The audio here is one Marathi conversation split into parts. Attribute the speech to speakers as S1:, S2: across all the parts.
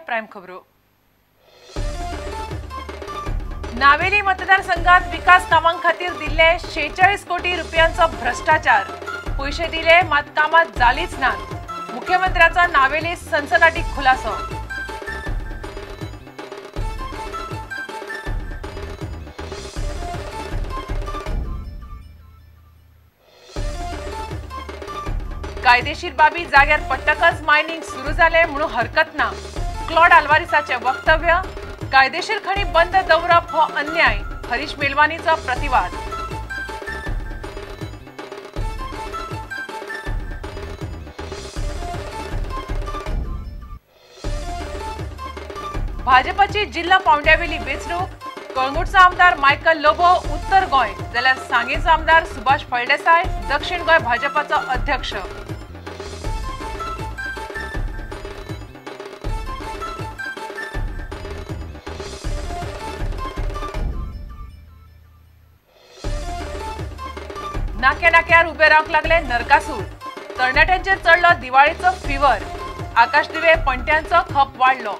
S1: प्राइम खबरो। नावेली मतदारसंघात विकास कामां खातीर दिल्ले 46 कोटी रुपयांचो भ्रष्टाचार। पैसे दिले मात कामां जालीच नात। मुख्यमंत्र्याचा नावेली सनसनाटी खुलासो। कायदेशीर बाबी जाग्यार पडटकच मायनिंग सुरू जाले म्हणून हरकत ना। क्लॉड आल्वारिसाचे वक्तव्य। कायदेशीर खणी बंद दवरप हो अन्याय। हरीश मेलवानीचो प्रतिवाद। भाजपाची जिल्हा पावंड्यावेली वेंचणूक। कळंगूटचो आमदार मायकल लोबो उत्तर गोंय जाल्यार सांगेचो आमदार सुभाष फळदेसाय दक्षिण गोंय भाजपाचो अध्यक्ष। नाक्या नाक्यार उबे रावंक लागले नरकासूर। तरणाट्यांचेर चढलो दिवाळीचो फिवर। आकाशदिवे पणट्यांचो खप वाडलो।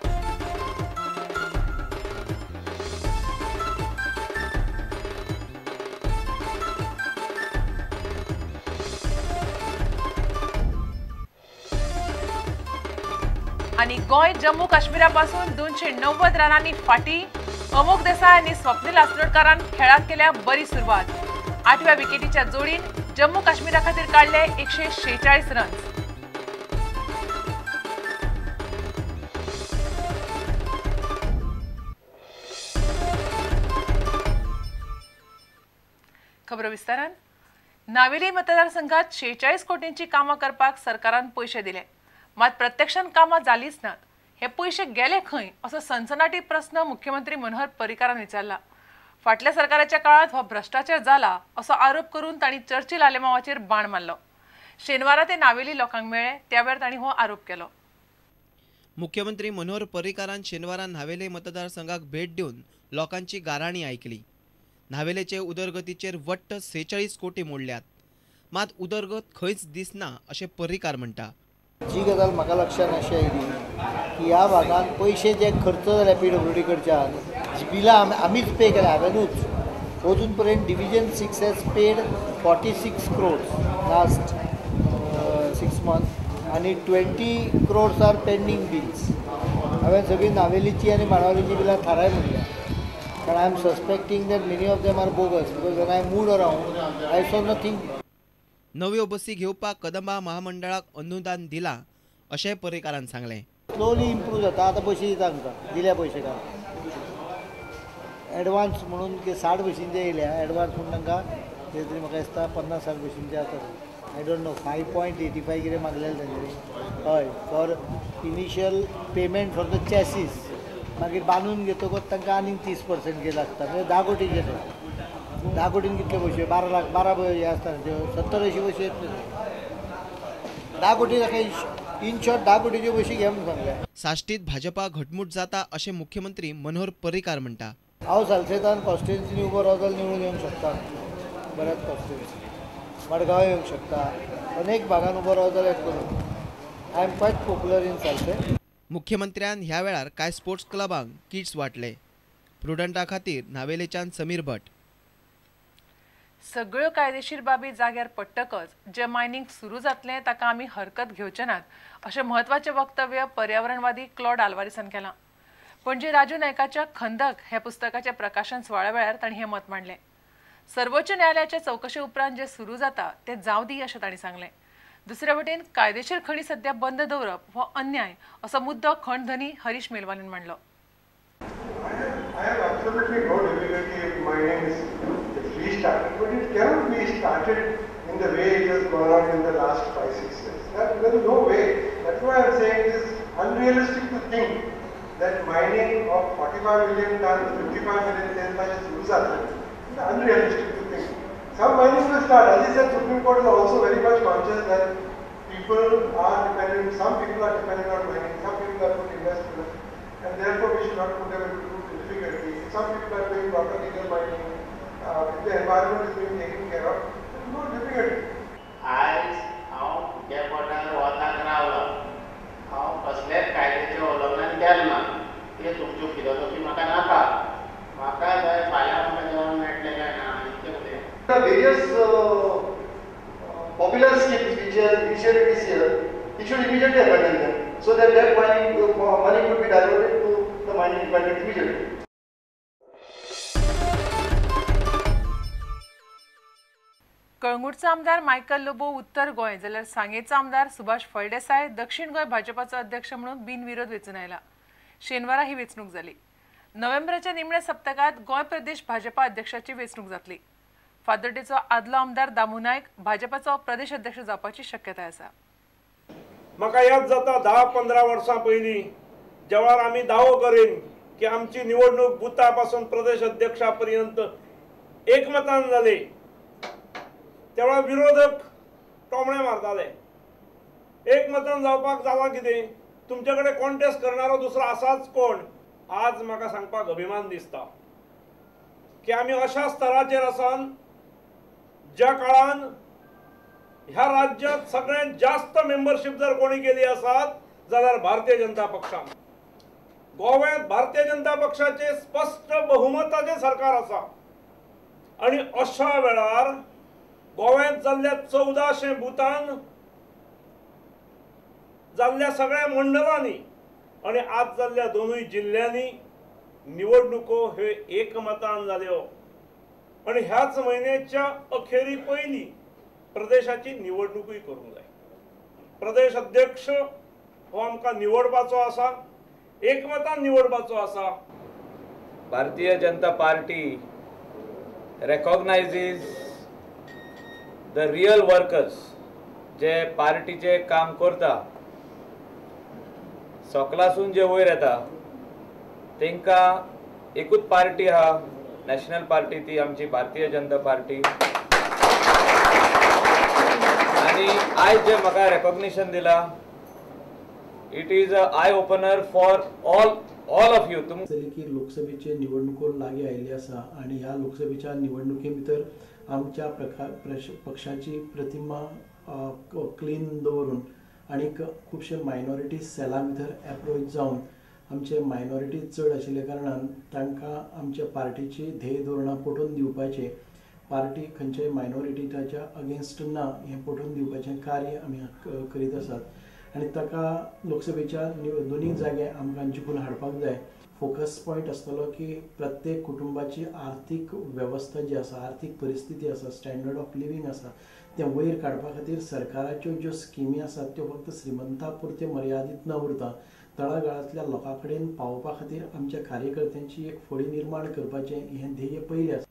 S1: आणि गोंय जम्मू काश्मीरापासून 290 रनांनी फाटी। अमोक देसाय आणि स्वप्नील आसनोडकरान खेळात केल्या बरी सुरवात। 8व्या विकेटीच्या जोडीन जम्मू काश्मीरा खातीर काढले 146 रन्स। खबर विस्तारान। नावेली मतदारसंघात 46 कोटींची कामां करपाक सरकारान पैसे दिले, मात प्रत्यक्षान कामां जालीच नात। हे पैसे गेले खंय असो सनसनाटी प्रश्न मुख्यमंत्री मनोहर पर्रीकारान विचारला। फाटल्या सरकाराच्या काळात हो भ्रष्टाचार जाला असो आरोप करून तांणी चर्चिल आलेमावाचेर बाण मारलो। शेनवारा ते नावेली लोकांक मेळ्ळे त्यावेळार तांणी हो आरोप केलो।
S2: मुख्यमंत्री मनोहर पर्रीकारान शेनवारा नावेली मतदारसंघाक भेट दिवन लोकांची गाराणी आयकली। नावेलेचे उदरगतीचेर वट्ट 46 कोटी मोडल्यात, मात उदरगत खंयच दिसना अशें पर्रीकार म्हणटा।
S3: जी गजाल म्हाका लक्षात अशी आयली की ह्या भागात पैसे जे खर्च जाले PWD कडच्यान बिलां आमीच पे केल्या हांवेनूच। अजून पर्यंत division 6 has paid 46 crores last 6 months आणि 20 crores आर पेंडींग बिल्स। हांवें सगळी नावेलीची आनी माणावलीची बिलां थाराय म्हणल्या, कारण I am suspecting that many of them are bogus because when I moved around I saw nothing.
S2: नव्यो बसी घेवपाक कदंबा महामंडळाक अनुदान दिला अशें पर्रीकारान सांगलें।
S3: स्लोली इम्प्रूव जाता। आतां बसी दिता आमकां दिल्या पयशे काय एडवान्स म्हणून 60 बशींचे येयल्या एडवान्स म्हणून तांकां कितें तरी म्हाका दिसता 50-60 बशींचे आसा। आय डोंट नो 5.85 कितें मागलेलें तांच्यांनी हय for initial payment for the chassis. मागीर बांदून घेतकच तांकां आनीक 30% कितें लागता म्हणजे 10 कोटींचे ते 10 कोटीन कितले पयशे 12 लाख 12 हे आसता 70-80 बशी येतल्यो। 10 कोटी ताका इन शॉर्ट 10 कोटीच्यो बशी घे म्हणून सांगल्या।
S2: साश्टीत भाजपा घटमूट जाता अशें मुख्यमंत्री मनोहर पर्रीकार म्हणटा।
S3: हांव सालसेतान कॉन्स्टिट्युन्सीनी उबो रावत जाल्यार निवडून येवंक शकता। बऱ्याच कॉन्स्टिट्युन्सी मडगांव येवंक शकता, अनेक भागान उबो रावत जाल्यार करूं। I am quite popular in Salcete.
S2: मुख्यमंत्र्यान ह्या वेळार कांय स्पोर्ट्स क्लबांक किट्स वाटले। प्रुडंटा खातीर नावेलेच्यान समीर भट।
S1: सगळ्यो कायदेशीर बाबी जाग्यार पडटकच जे मायनिंग सुरू जातले ताका आमी हरकत घेवचे नात अशें म्हत्वाचें वक्तव्य पर्यावरणवादी क्लॉड आल्वारिसान केलां। पणजी राजू नायकाच्या खंदक हे पुस्तकाचे प्रकाशन सुवाळ्या वेळार तांणी हें मत मांडलें। सर्वोच्च न्यायालयाचे चवकशे उपरांत जे सुरू जाता ते जावं दी अशें तांणी सांगलें। दुसरे वटेन कायदेशीर खणी सध्या बंद दवरप हो अन्याय असो मुद्दो खणधनी हरीश मेलवानीन मांडलो।
S4: Started, but it cannot be started in the way it has gone on in the last 5-6 years. There is no way. That's why I am saying it is unrealistic to think that mining of 45 million tons, 55 million tons is usable. It's unrealistic to think. Some mining will start. As I said, Supreme Court is also very much conscious that people are dependent. Some people are dependent on mining. Some people are put investment, and therefore we should not put them into difficulty. Some people are doing proper legal mining. If the environment is being taken care of, there is no difficulty.
S5: आज हांव त्या पोटार वताक रावला, हांव कसलेच कायद्याचें उल्लंघन केन्ना ते तुमच्यो फिलॉसॉफी म्हाका नाका म्हाका जाय फाल्यां म्हाका जेवण मेळटलें काय ना इतकें कितें
S4: The various popular schemes which are initiated this year, it should immediately abandon them so that money could be diverted to the mining department immediately.
S1: कळंगूटचो आमदार मायकल लोबो उत्तर गोंय जाल्यार सांगेचो आमदार सुभाष फळदेसाय दक्षिण गोंय भाजपाचो अध्यक्ष म्हणून बिनविरोध वेंचून आयला. शेनवारा ही वेंचणूक जाली. नोव्हेंबराच्या निमण्या सप्तकात गोंय प्रदेश भाजपा अध्यक्षाची वेंचणूक जातली. फादर्डेचो आदलो आमदार दामू नायक भाजपाचो प्रदेश अध्यक्ष जावपाची शक्यताय आसा.
S6: म्हाका याद जाता 10-15 वर्सां पयलीं जेव्हा आमी दावो करीन की आमची निवडणूक बुथा पासून प्रदेश अध्यक्षा पर्यंत एकमतान जाली तेव्हा विरोधक टोमणे मारताले. एकमतान जावपाक जाला कितें तुमचे कडेन कॉन्टेस्ट करणारो दुसरो आसाच कोण. आज म्हाका सांगपाक अभिमान दिसता की आमी अशा स्तराचेर आसात ज्या काळान ह्या राज्यात सगळ्यात जास्त मेंबरशिप जर कोणी केली आसात जाल्यार भारतीय जनता पक्षान. गोव्यात भारतीय जनता पक्षाचे स्पष्ट बहुमताचे सरकार आसा आणि अशा वेळार गोव्यात जाल्ल्या 1400 बुथांक जाल्ल्या सगळ्या मंडळांनी आणि आज जाल्ल्या दोनूय जिल्ह्यांनी निवडणुको ह्यो एकमतान जाल्यो आणि ह्याच महिन्याच्या अखेरी पयलीं प्रदेशाची निवडणूकूय करूंक जाय. प्रदेश अध्यक्ष हो आमकां निवडपाचो आसा एकमतान निवडपाचो आसा.
S7: Bharatiya Janata party recognizes the real workers जे पार्टीचे काम करता सकलासून जे वयर येता तांकां एकूच पार्टी आहा नॅशनल पार्टी ती आमची भारतीय जनता पार्टी. आणि आयज जे म्हाका रेकॉग्निशन दिला it is a I opener for all of you.
S8: की लोकसभेचे निवडणुको लागीं आयिल्ली आसा आणि ह्या लोकसभेच्या निवडणुके भितर आमच्या पक्षाची प्रतिमा क्लीन दवरून आणि खुबशे मायनॉरिटी सेला भितर एप्रोच जावन आमचे मायनॉरिटी चड आशिल्ल्या कारणान तांकां आमच्या पार्टीची ध्येय धोरणां पटोवन दिवपाचे पार्टी खंयच्याय मायनॉरिटीच्या अगेन्स्ट ना हें पटोवन दिवपाचें कार्य आमी करीत आसात आणि ताका लोकसभेच्या दोनूय जागे आमकां जिखून हाडपाक जाय. फोकस पॉयंट आसतलो की प्रत्येक कुटुंबाची आर्थीक वेवस्था जी आसा आर्थीक परिस्थिती आसा स्टँडर्ड ऑफ लिव्हिंग आसा ते वयर काडपा खातीर सरकाराच्यो ज्यो स्किमी आसात त्यो फक्त श्रीमंता पुरते मर्यादीत न उरता तळागाळांतल्या लोकां कडेन पावोवपा खातीर आमच्या कार्यकर्त्यांची एक फळी निर्माण करपाचें हें ध्येय पयलें आसा.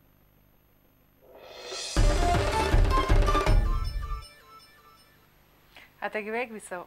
S1: आता घेऊया एक विसव.